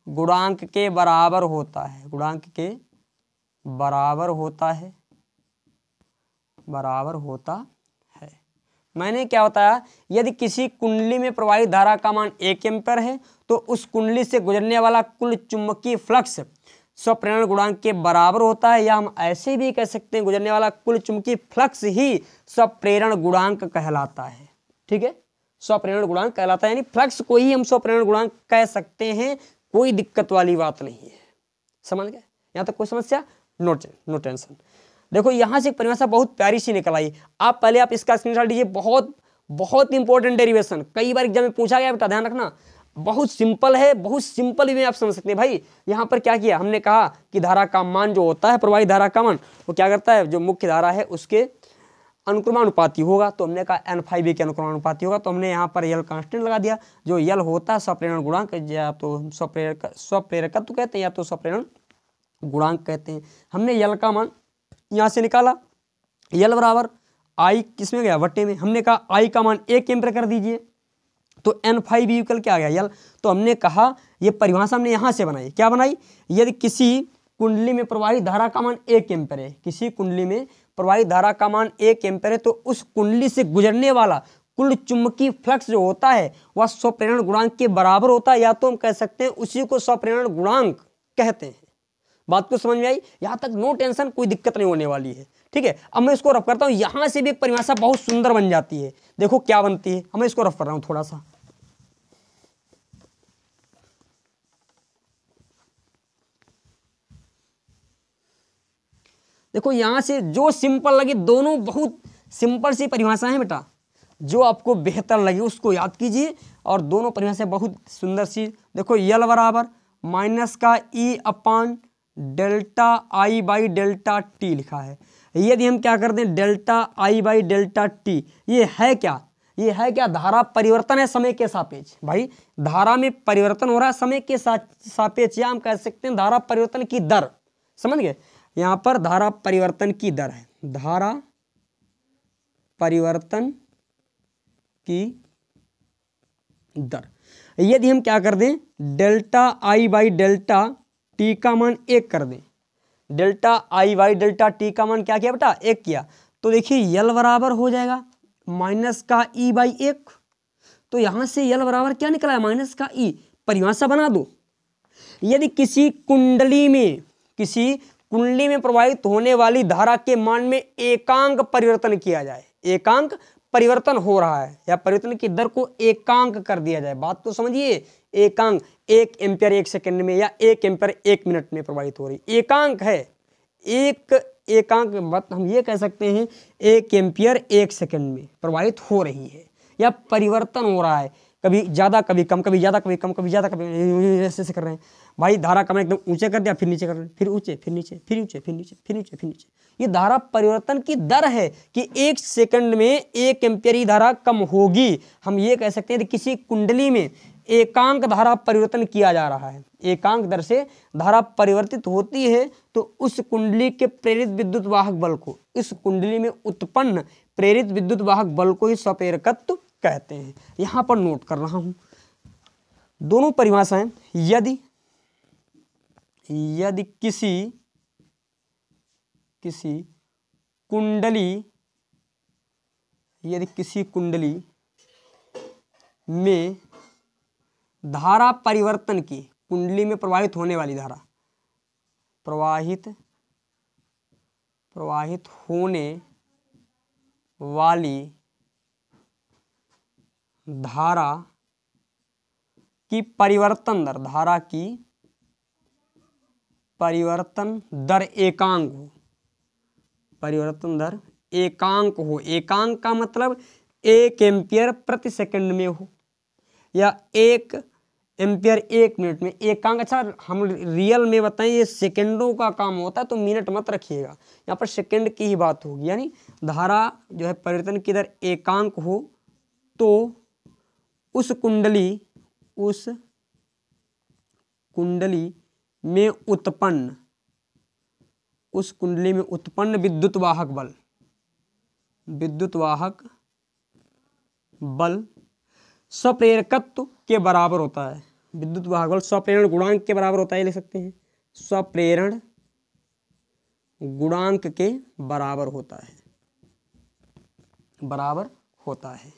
गुणांक के बराबर होता है, गुणांक के बराबर होता है, बराबर होता है। मैंने क्या बताया, यदि किसी कुंडली में प्रवाहित धारा का मान 1 एम्पीयर है तो उस कुंडली से गुजरने वाला कुल चुंबकीय फ्लक्स स्वप्रेरण गुणांक के बराबर होता है, या हम ऐसे भी कह सकते हैं गुजरने वाला कुल चुंबकीय फ्लक्स ही स्वप्रेरण गुणांक कहलाता है। ठीक है, स्वप्रेरण गुणांक कहलाता है, यानी फ्लक्स को ही हम स्वप्रेरण गुणांक कह सकते हैं, कोई दिक्कत वाली बात नहीं है। समझ गए? यहां तक कोई समस्या? No tension. देखो यहां से एक परिभाषा बहुत प्यारी सी निकल आई, आप पहले आप इसका स्क्रीनशॉट लीजिए। बहुत इंपॉर्टेंट डेरिवेशन, कई बार एग्जाम में पूछा गया, बेटा ध्यान रखना, बहुत सिंपल है, बहुत सिंपल में आप समझ सकते हैं। भाई यहाँ पर क्या किया हमने, कहा कि धारा का मान जो होता है, प्रवाहित धारा का मान, वो क्या करता है, जो मुख्य धारा है उसके अनुक्रमानुपाती होगा। तो हमने कहा n5 के अनुक्रमानुपाती होगा, तो हमने यहाँ पर यल कांस्टेंट लगा दिया। जो यल होता है स्वप्रेरण गुणांक, या तो स्वप्रेरकत्व कहते हैं या तो स्वप्रेरण गुणांक कहते हैं। हमने यल का मान यहाँ से निकाला, यल बराबर आई किसमें गया, वट्टे में। हमने कहा आई का मान 1 एम्पीयर कर दीजिए, तो n5 इक्वल क्या आ गया, यल। तो हमने कहा ये परिभाषा हमने यहाँ से बनाई, क्या बनाई, यदि किसी कुंडली में प्रवाहित धारा का मान 1 एम्पीयर है, किसी कुंडली में प्रवाहित धारा का मान 1 एम्पीयर है, तो उस कुंडली से गुजरने वाला कुल चुंबकीय फ्लक्स जो होता है वह स्वप्रेरण गुणांक के बराबर होता है, या तो हम कह सकते हैं उसी को स्वप्रेरण गुणांक कहते हैं। बात को समझ में आई? यहां तक नो टेंशन, कोई दिक्कत नहीं होने वाली है। ठीक है, अब मैं इसको रफ करता हूं, यहां से भी एक परिभाषा बहुत सुंदर बन जाती है। देखो क्या बनती है, मैं इसको रफ कर रहा हूं थोड़ा सा। देखो यहां से जो सिंपल लगे, दोनों बहुत सिंपल सी परिभाषाएं हैं बेटा, जो आपको बेहतर लगे उसको याद कीजिए, और दोनों परिभाषाएं बहुत सुंदर सी। देखो यल बराबर माइनस का E upon delta I by delta T लिखा है। यदि हम क्या कर दें, delta I by delta T, ये है क्या, ये है क्या, धारा परिवर्तन है समय के सापेक्ष। भाई धारा में परिवर्तन हो रहा है समय के सापेक्ष, या हम कह सकते हैं धारा परिवर्तन की दर। समझ गए? यहां पर धारा परिवर्तन की दर है, धारा परिवर्तन की दर। यदि हम क्या कर दें, delta I by delta T का मान 1 कर दें, delta I by delta T का मान क्या किया बेटा, 1 किया, तो देखिए यल बराबर हो जाएगा माइनस का ई बाई 1। तो यहां से यल बराबर क्या निकला है, माइनस का ई। परिभाषा बना दो, यदि किसी कुंडली में प्रवाहित होने वाली धारा के मान में एकांक परिवर्तन किया जाए, एकांक परिवर्तन हो रहा है, या परिवर्तन की दर को एकांक कर दिया जाए। बात तो समझिए, एकांक 1 एम्पीयर 1 सेकंड में, या 1 एम्पीयर 1 मिनट में प्रवाहित हो रही, एकांक है। एकांक बात हम ये कह सकते हैं 1 एम्पीयर 1 सेकंड में प्रवाहित हो रही है, या परिवर्तन हो रहा है, कभी ज़्यादा कभी कम, कभी ज़्यादा कभी कम, कभी ज़्यादा कभी ऐसे कर रहे हैं। भाई धारा का मान एकदम ऊंचे कर दिया, फिर नीचे कर रहे हैं, फिर ऊंचे फिर नीचे, फिर ऊंचे फिर नीचे, फिर ऊंचे फिर नीचे। ये धारा परिवर्तन की दर है कि 1 सेकंड में 1 एम्पीयर ही धारा कम होगी। हम ये कह सकते हैं कि किसी कुंडली में एकांक धारा परिवर्तन किया जा रहा है, एकांक दर से धारा परिवर्तित होती है, तो उस कुंडली के प्रेरित विद्युत वाहक बल को, इस कुंडली में उत्पन्न प्रेरित विद्युत वाहक बल को ही स्वप्रेरकत्व कहते हैं। यहां पर नोट कर रहा हूं दोनों परिभाषाएं। यदि किसी कुंडली में धारा परिवर्तन की, कुंडली में प्रवाहित होने वाली धारा, प्रवाहित होने वाली धारा की परिवर्तन दर, धारा की परिवर्तन दर एकांक हो, परिवर्तन दर एकांक हो। एकांक का मतलब 1 एम्पीयर प्रति सेकंड में हो, या 1 एम्पीयर 1 मिनट में। एकांक, अच्छा हम रियल में बताएं, ये सेकंडों का काम होता है, तो मिनट मत रखिएगा, यहाँ पर सेकंड की ही बात होगी। यानी धारा जो है परिवर्तन की दर एकांक हो, तो उस कुंडली में उत्पन्न, उस कुंडली में उत्पन्न विद्युत वाहक बल, विद्युत वाहक बल स्वप्रेरकत्व के बराबर होता है। विद्युत वाहक बल स्वप्रेरण गुणांक के बराबर होता है, लिख सकते हैं स्वप्रेरण गुणांक के बराबर होता है, बराबर होता है।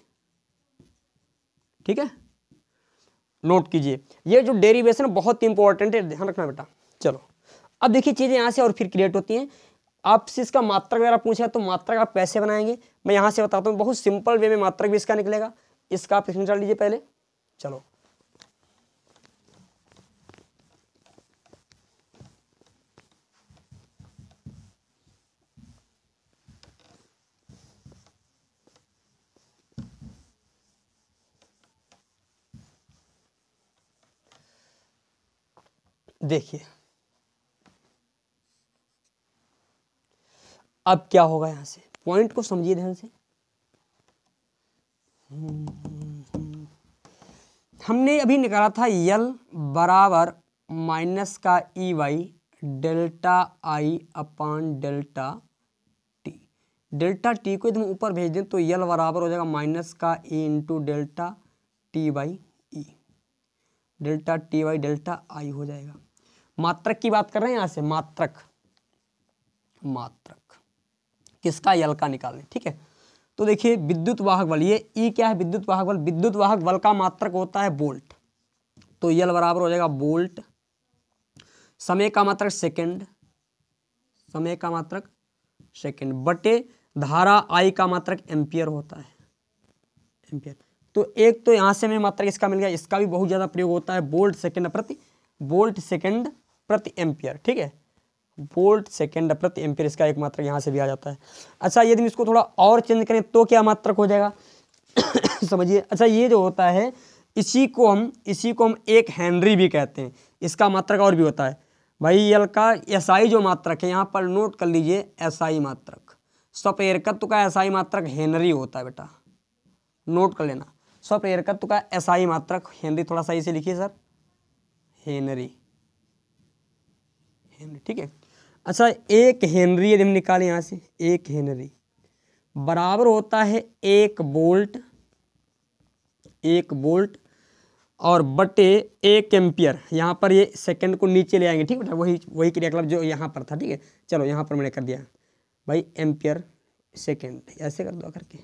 ठीक है, नोट कीजिए, ये जो डेरिवेशन बहुत इंपॉर्टेंट है, ध्यान रखना बेटा। चलो अब देखिए चीजें यहाँ से और फिर क्रिएट होती हैं। आपसे इसका मात्रक वगैरह पूछा तो मात्रक आप कैसे बनाएंगे मैं यहाँ से बताता हूँ, बहुत सिंपल वे में मात्रक भी इसका निकलेगा। इसका आप स्क्रीनशॉट लीजिए पहले। चलो देखिए अब क्या होगा, यहां से पॉइंट को समझिए ध्यान से। हमने अभी निकाला था यल बराबर माइनस का E Y delta I upon delta T. Delta T को यदि हम ऊपर भेज दें तो यल बराबर हो जाएगा माइनस का E into delta T by E, delta T by delta आई हो जाएगा। मात्रक की बात कर रहे हैं यहाँ से, मात्रक, मात्रक किसका, यल का निकालें। ठीक है, तो देखिए विद्युत वाहक बल, ये ई क्या है, विद्युत वाहक बल। विद्युत वाहक बल का मात्रक होता है वोल्ट, तो यल बराबर हो जाएगा वोल्ट, समय का मात्रक सेकंड, समय का मात्रक सेकंड, बटे धारा आई का मात्रक एम्पियर होता है, एम्पियर। तो एक तो यहां से हमें मात्रक इसका मिल गया, इसका भी बहुत ज्यादा प्रयोग होता है, वोल्ट सेकंड प्रति, वोल्ट सेकंड प्रति एम्पियर। ठीक है, वोल्ट सेकंड प्रति एम्पियर, इसका एक मात्रक यहाँ से भी आ जाता है। अच्छा यदि हम इसको थोड़ा और चेंज करें तो क्या मात्रक हो जाएगा समझिए। अच्छा ये जो होता है इसी को हम एक हेनरी भी कहते हैं, इसका मात्रक और भी होता है भाई। यल का एसआई जो मात्रक है, यहाँ पर नोट कर लीजिए एसआई मात्रक, स्वप्रेरकत्व का एसआई मात्रक हेनरी होता है बेटा, नोट कर लेना। स्वप्रेरकत्व का एसआई मात्रक हेनरी, थोड़ा सा इसे लिखिए सर, हेनरी, हेनरी। ठीक है, अच्छा एक हेनरी यदि हम निकालें यहाँ से, एक हेनरी बराबर होता है एक वोल्ट, एक वोल्ट और बटे एक एम्पियर। यहाँ पर ये सेकंड को नीचे ले आएंगे, ठीक बेटा, वही क्रियाकलाप जो यहाँ पर था। ठीक है, चलो यहाँ पर मैंने कर दिया भाई एम्पियर सेकंड, ऐसे कर दो करके,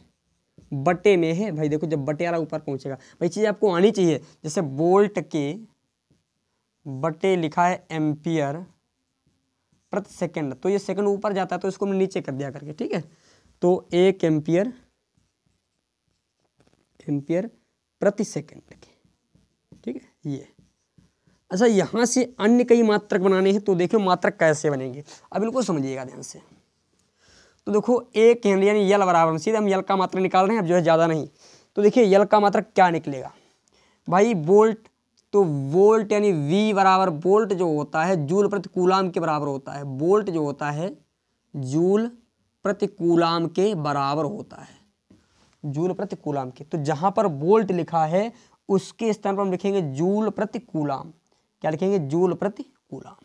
बटे में है भाई। देखो जब बटे वाला ऊपर पहुँचेगा भाई, चीज़ आपको आनी चाहिए। जैसे वोल्ट के बटे लिखा है एम्पियर प्रति सेकंड, तो ये सेकंड ऊपर जाता है तो इसको मैं नीचे कर दिया करके। ठीक है, तो एक एम्पियर, एम्पियर प्रति सेकंड के। ठीक है ये। अच्छा यहां से अन्य कई मात्रक बनाने हैं, तो देखियो मात्रक कैसे बनेंगे, अब बिल्कुल समझिएगा ध्यान से। तो देखो एक हेनरी यानी यल बराबर, सीधे हम यल का मात्रक निकाल रहे हैं, अब जो है ज़्यादा नहीं। तो देखिए यल का मात्रक क्या निकलेगा भाई, वोल्ट, तो वोल्ट यानी V बराबर, वोल्ट जो होता है जूल प्रति कूलाम के बराबर होता है, वोल्ट जो होता है जूल प्रति कूलाम के बराबर होता है, जूल प्रति कूलाम के। तो जहां पर वोल्ट लिखा है उसके स्थान पर हम लिखेंगे जूल प्रति कूलाम। क्या लिखेंगे, जूल प्रति कूलाम,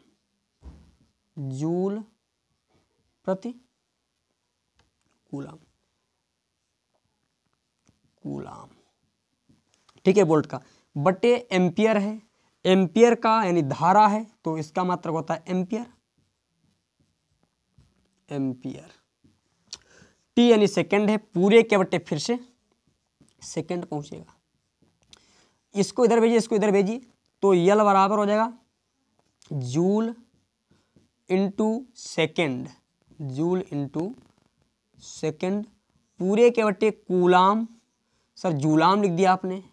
जूल प्रति कूलाम, कूलाम। ठीक है, वोल्ट का बटे एम्पियर है, एम्पियर का यानी धारा है, तो इसका मात्रक होता है एम्पियर, एम्पियर। टी यानी सेकंड है, पूरे के बटे फिर से सेकंड पहुंचेगा। इसको इधर भेजिए, इसको इधर भेजिए, तो यल बराबर हो जाएगा joule into second, joule into second, पूरे के बटे कूलाम, सर जूलाम लिख दिया आपने,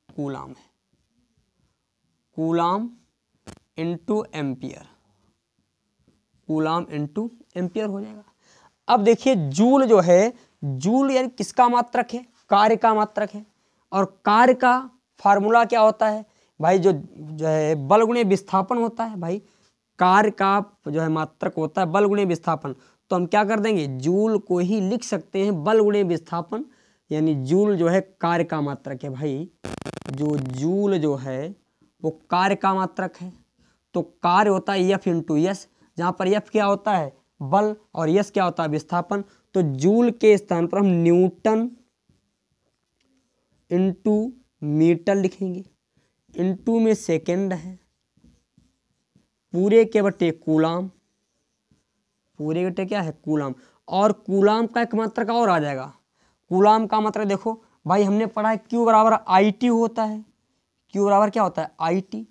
कूलाम है, coulomb into ampere, coulomb into ampere हो जाएगा। अब देखिए जूल जो है, जूल यानी किसका मात्रक है, कार्य का मात्रक है। और कार्य का फार्मूला क्या होता है भाई, जो है बल गुणे विस्थापन होता है भाई। कार्य का जो है मात्रक होता है बल गुणे विस्थापन, तो हम क्या कर देंगे, जूल को ही लिख सकते हैं बल गुणे विस्थापन, यानी जूल जो है कार्य का मात्रक है भाई। जो जूल जो है वो कार्य का मात्रक है, तो कार्य होता है एफ इंटू एस, जहाँ पर एफ क्या होता है बल और एस क्या होता है विस्थापन। तो जूल के स्थान पर हम न्यूटन इंटू मीटर लिखेंगे, इंटू में सेकेंड है, पूरे के बटे कूलाम, पूरे के बटे क्या है कूलाम। और कूलाम का एक मात्रक और आ जाएगा, कूलाम का मात्रक देखो भाई हमने पढ़ा है क्यू बराबर आई टी होता है, क्यू बराबर क्या होता है आई टी।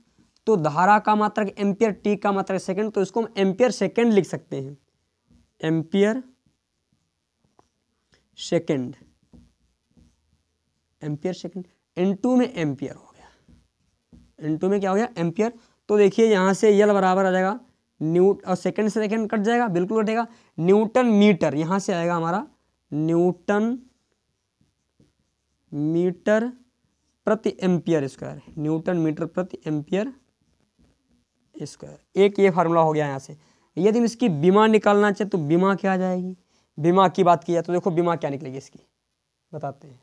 तो धारा का मात्रक एम्पियर, टी का मात्रक सेकंड, तो इसको हम एम्पियर सेकंड लिख सकते हैं, ampere second, ampere second into में एम्पियर हो गया, इनटू में क्या हो गया एम्पियर। तो देखिए यहाँ से यल बराबर आ जाएगा न्यूट और सेकंड से सेकंड कट जाएगा, बिल्कुल कटेगा, न्यूटन मीटर, यहाँ से आएगा हमारा न्यूटन मीटर प्रति एम्पियर स्क्वायर, न्यूटन मीटर प्रति एम्पियर स्क्वायर। एक ये फार्मूला हो गया यहाँ से। यदि हम इसकी बीमा निकालना चाहे तो बीमा क्या आ जाएगी, बीमा की बात की जाए तो देखो बीमा क्या निकलेगी इसकी बताते हैं।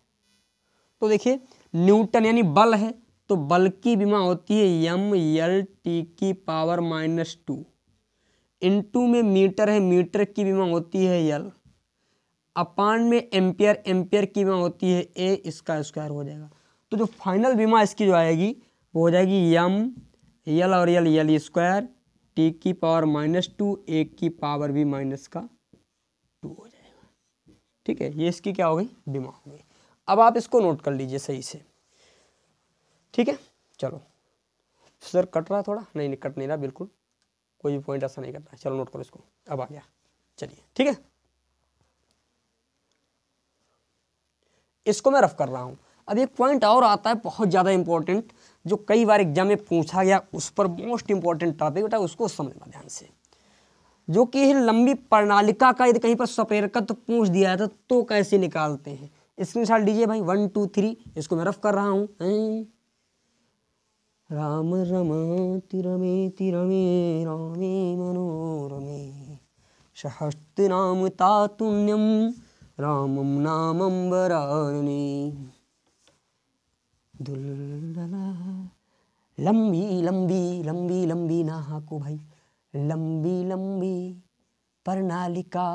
तो देखिए न्यूटन यानी बल है, तो बल की बीमा होती है यम यल टी की पावर -2, इनटू में मीटर है, मीटर की बीमा होती है यल, अपान में एम्पियर, एम्पियर की बीमा होती है ए, इसका स्क्वायर हो जाएगा। तो जो फाइनल बीमा इसकी जो आएगी वो हो जाएगी यम यल और यल यल स्क्वायर टी की पावर -2 ए की पावर भी -2 हो जाएगा। ठीक है, ये इसकी क्या हो गई बीमा हो गई। अब आप इसको नोट कर लीजिए सही से, ठीक है। चलो सर कट रहा थोड़ा, नहीं कट नहीं रहा बिल्कुल, कोई भी पॉइंट ऐसा नहीं करना है। चलो नोट करो इसको, अब आ गया, चलिए ठीक है। इसको मैं रफ कर रहा हूं। अब एक पॉइंट और आता है बहुत ज़्यादा इंपॉर्टेंट, जो कई बार एग्जाम में पूछा गया, उस पर मोस्ट इंपॉर्टेंट टॉपिक बेटा, उसको समझना ध्यान से। जो कि लंबी प्रणालिका का यदि कहीं पर सप्रेरकत्व पूछ दिया है तो कैसे निकालते हैं, स्क्रीनशॉट लीजिए भाई 1 2 3। इसको मैं रफ कर रहा हूँ। राम रमाति रमेति रमे रामे मनोरमे सहस्रनाम तातुल्यम रामम नामम वरानने। दुल्लला लंबी लंबी लंबी लंबी नाहको भाई, लंबी लंबी प्रणालिका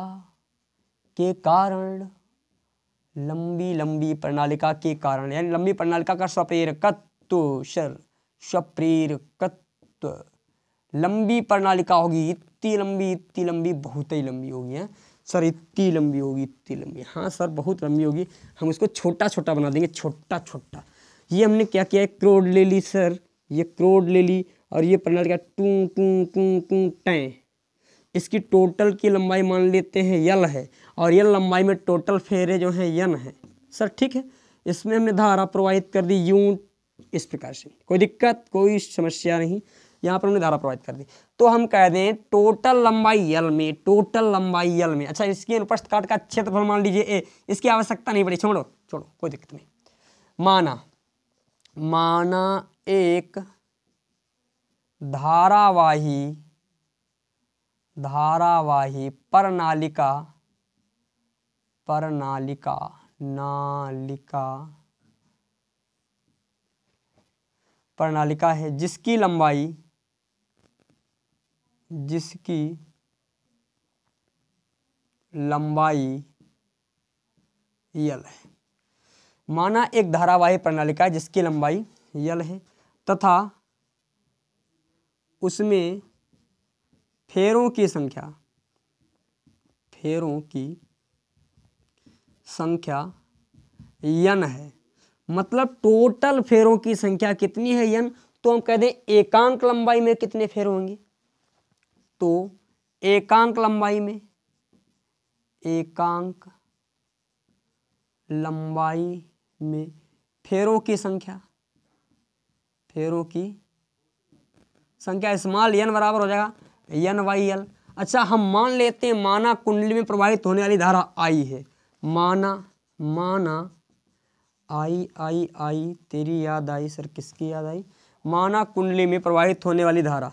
के कारण, लंबी लंबी प्रणालिका के कारण, यानी लंबी प्रणालिका का सप्रेरकत्व, सप्रेरकत्व, लंबी प्रणालिका होगी इतनी लंबी बहुत ही लंबी होगी है सर, इतनी लंबी होगी, इतनी लंबी, हाँ सर बहुत लंबी होगी। हम इसको छोटा छोटा बना देंगे, छोटा छोटा। ये हमने क्या किया है, क्रोड ले ली सर, ये क्रोड ले ली, और ये प्रणालिका टू टू टू टू टैं, इसकी टोटल की लंबाई मान लेते हैं यल है, और यल लंबाई में टोटल फेरे जो हैं यन है सर, ठीक है। इसमें हमने धारा प्रवाहित कर दी यूं, इस प्रकार से, कोई दिक्कत कोई समस्या नहीं, यहाँ पर हमने धारा प्रवाहित कर दी। तो हम कह दें टोटल लंबाई यल में, टोटल लंबाई यल में, अच्छा इसकी अनुप्रस्थ काट का क्षेत्रफल मान लीजिए ए, इसकी आवश्यकता नहीं पड़ी, छोड़ो छोड़ो कोई दिक्कत नहीं। माना एक धारावाही प्रणालिका है जिसकी लंबाई यल है। माना एक धारावाही प्रणालिका जिसकी लंबाई यल है तथा उसमें फेरों की संख्या यन है, मतलब टोटल फेरों की संख्या कितनी है यन। तो हम कह दें एकांक लंबाई में कितने फेर होंगे, तो एकांक लंबाई में फेरों की संख्या स्मॉल यन बराबर हो जाएगा यन बाई यल। अच्छा हम मान लेते हैं माना कुंडली में प्रवाहित होने वाली धारा आई है, माना आई तेरी याद आई सर, किसकी याद आई, माना कुंडली में प्रवाहित होने वाली धारा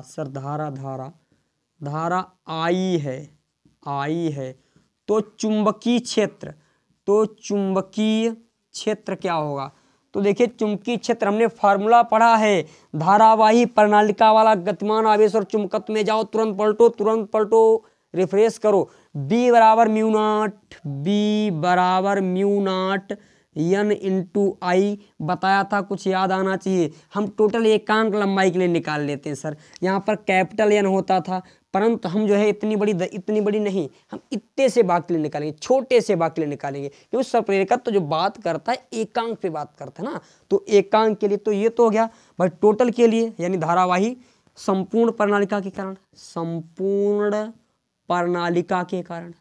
सर, धारा आई है। तो चुंबकीय क्षेत्र तो चुंबकीय क्षेत्र क्या होगा? तो देखिए चुंबकीय क्षेत्र हमने फार्मूला पढ़ा है, धारावाही प्रणालिका वाला गतिमान आवेश और चुंबकत्व में जाओ, तुरंत पलटो, रिफ्रेश करो। B बराबर म्यू नॉट N इंटू आई बताया था, कुछ याद आना चाहिए। हम टोटल एकांक लंबाई के लिए निकाल लेते हैं सर, यहाँ पर कैपिटल N होता था, परंतु हम जो है इतनी बड़ी नहीं, हम इतने से भाग के लिए निकालेंगे, छोटे से भाग के लिए निकालेंगे, क्योंकि संप्रेरकत्व तो जो बात करता है एकांक पे बात करता है ना। तो एकांक के लिए तो ये तो हो गया भाई, टोटल के लिए यानी धारावाही संपूर्ण प्रणालिका के कारण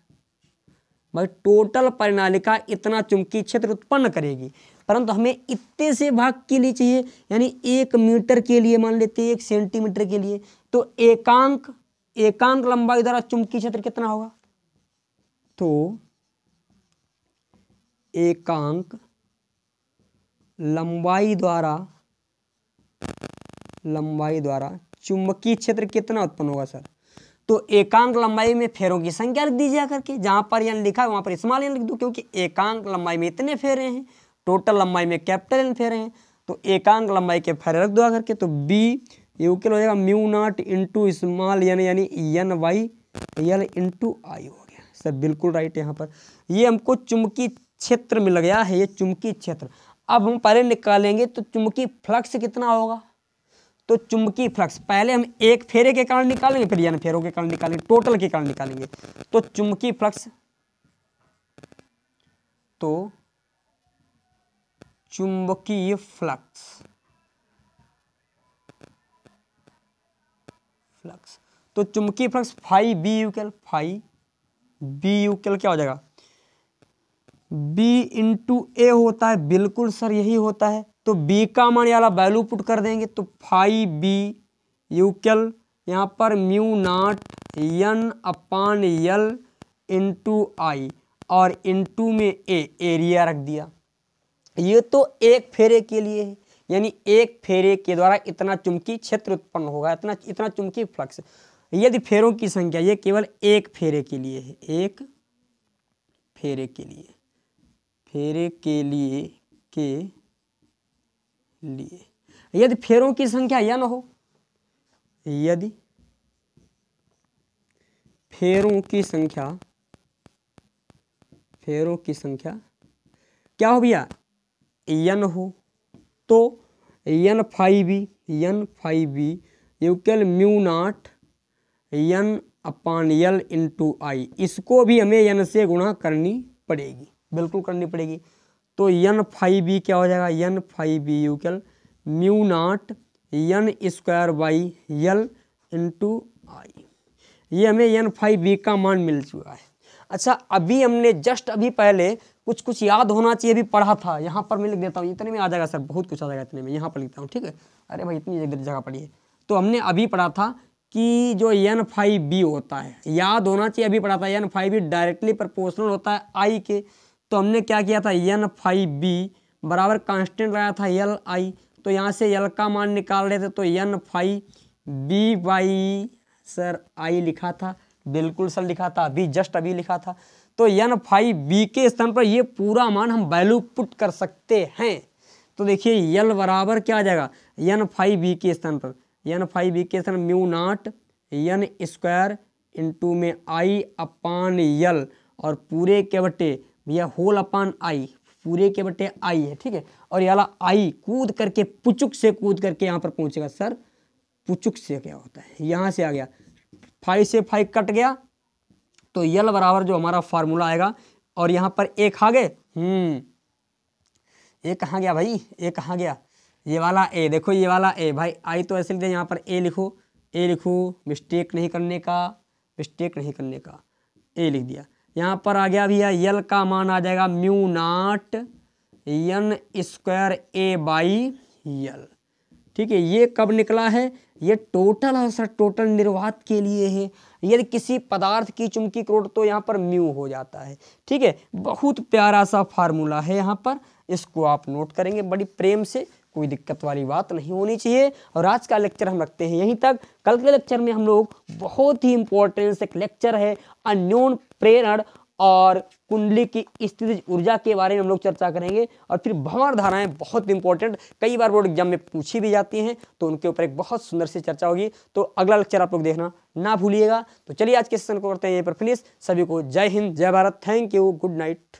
भाई टोटल प्रणालिका इतना चुंबकीय क्षेत्र उत्पन्न करेगी, परंतु हमें इतने से भाग के लिए चाहिए, यानी 1 मीटर के लिए मान लेते हैं 1 सेंटीमीटर के लिए, तो एकांक लंबाई द्वारा चुंबकीय क्षेत्र कितना होगा? तो एकांक लंबाई द्वारा चुंबकीय क्षेत्र कितना उत्पन्न होगा सर? तो एकांक लंबाई में फेरों की संख्या लिख दीजिए करके, जहां पर N लिखा है वहां पर स्मॉल n लिख दो, क्योंकि एकांक लंबाई में इतने फेरे हैं, टोटल लंबाई में कैपिटल N फेरे हैं, तो एकांक लंबाई के फेरे रख दो करके, तो B इक्वल हो जाएगा mu naught into small n यानी N/L इंटू आई हो गया सर, बिल्कुल राइट। यहाँ पर ये हमको चुंबकीय क्षेत्र मिल गया है, ये चुंबकीय क्षेत्र। अब हम पहले निकालेंगे तो चुंबकीय फ्लक्स कितना होगा? तो चुंबकीय फ्लक्स पहले हम एक फेरे के कारण निकालेंगे, फिर N फेरों के कारण निकालेंगे, टोटल के कारण निकालेंगे। तो चुंबकीय फ्लक्स, तो चुंबकीय फ्लक्स तो चुंबकीय फ्लक्स फाई बी यूक्ल क्या हो जाएगा? B इंटू ए होता है, बिल्कुल सर यही होता है। तो B का मान वाला वैल्यू पुट कर देंगे, तो फाई बी यूक्ल यहाँ पर म्यू नॉट N/L इंटू आई, और इंटू में एरिया रख दिया। ये तो एक फेरे के लिए है, यानी एक फेरे के द्वारा इतना चुंबकीय क्षेत्र उत्पन्न होगा, इतना चुंबकीय फ्लक्स। यदि फेरों की संख्या, ये केवल एक फेरे के लिए है, एक फेरे के लिए यदि फेरों की संख्या N हो, यदि फेरों की संख्या क्या हो भैया? N हो, तो N/B equal mu not N/L into I, इसको भी हमें N से गुणा करनी पड़ेगी, बिल्कुल करनी पड़ेगी। तो N/B क्या हो जाएगा? N/B equal mu not N² into I. ये हमें N/B का मान मिल चुका है। अच्छा, अभी हमने जस्ट अभी पहले कुछ याद होना चाहिए, अभी पढ़ा था, यहाँ पर मैं लिख देता हूँ, इतने में आ जाएगा सर, बहुत कुछ आ जाएगा इतने में, यहाँ पर लिखता हूँ, ठीक है। अरे भाई इतनी जगह पढ़ी है। तो हमने अभी पढ़ा था कि जो N/B होता है, याद होना चाहिए, अभी पढ़ा था, N/B डायरेक्टली प्रोपोर्शनल होता है आई के। तो हमने क्या किया था, N/B बराबर कांस्टेंट लगाया था Li, तो यहाँ से L का मान निकाल रहे थे, तो N/B बाई सर आई लिखा था, बिल्कुल सर लिखा था, अभी जस्ट अभी लिखा था। तो N/B के स्थान पर ये पूरा मान हम वैल्यू पुट कर सकते हैं। तो देखिए L बराबर क्या आ जाएगा, N/B के स्थान पर म्यू नॉट N² इंटू में I/L, और पूरे के बटे भैया होल अपान आई, पूरे के बटे आई है, ठीक है। और याला आई कूद करके, पुचुक से कूद करके यहाँ पर पहुंचेगा सर। पुचुक से क्या होता है, यहाँ से आ गया, 5 से 5 कट गया, तो L बराबर जो हमारा फार्मूला आएगा, और यहाँ पर एक आ गए, ये कहाँ गया भाई, ये कहाँ गया, ये वाला ए, देखो ये वाला ए भाई, आई तो ऐसे लिखते हैं, यहाँ पर ए लिखो, मिस्टेक नहीं करने का, ए लिख दिया। यहाँ पर आ गया भैया L का मान आ जाएगा म्यू नॉट N² A/L, ठीक है। ये कब निकला है, ये टोटल है सर, टोटल निर्वात के लिए है। यदि किसी पदार्थ की चुंबकीय क्रोध तो यहाँ पर म्यू हो जाता है, ठीक है। बहुत प्यारा सा फार्मूला है यहाँ पर, इसको आप नोट करेंगे बड़ी प्रेम से, कोई दिक्कत वाली बात नहीं होनी चाहिए। और आज का लेक्चर हम रखते हैं यहीं तक। कल के लेक्चर में हम लोग बहुत ही इंपॉर्टेंट एक लेक्चर है अन्योन प्रेरण और कुंडली की स्थितिज ऊर्जा के बारे में हम लोग चर्चा करेंगे। और फिर भंवर धाराएं बहुत इंपॉर्टेंट, कई बार बोर्ड एग्जाम में पूछी भी जाती हैं, तो उनके ऊपर एक बहुत सुंदर सी चर्चा होगी। तो अगला लेक्चर आप लोग देखना ना भूलिएगा। तो चलिए आज के सेशन को करते हैं यहीं पर फिनिश। सभी को जय हिंद, जय Bharat, thank you, good night.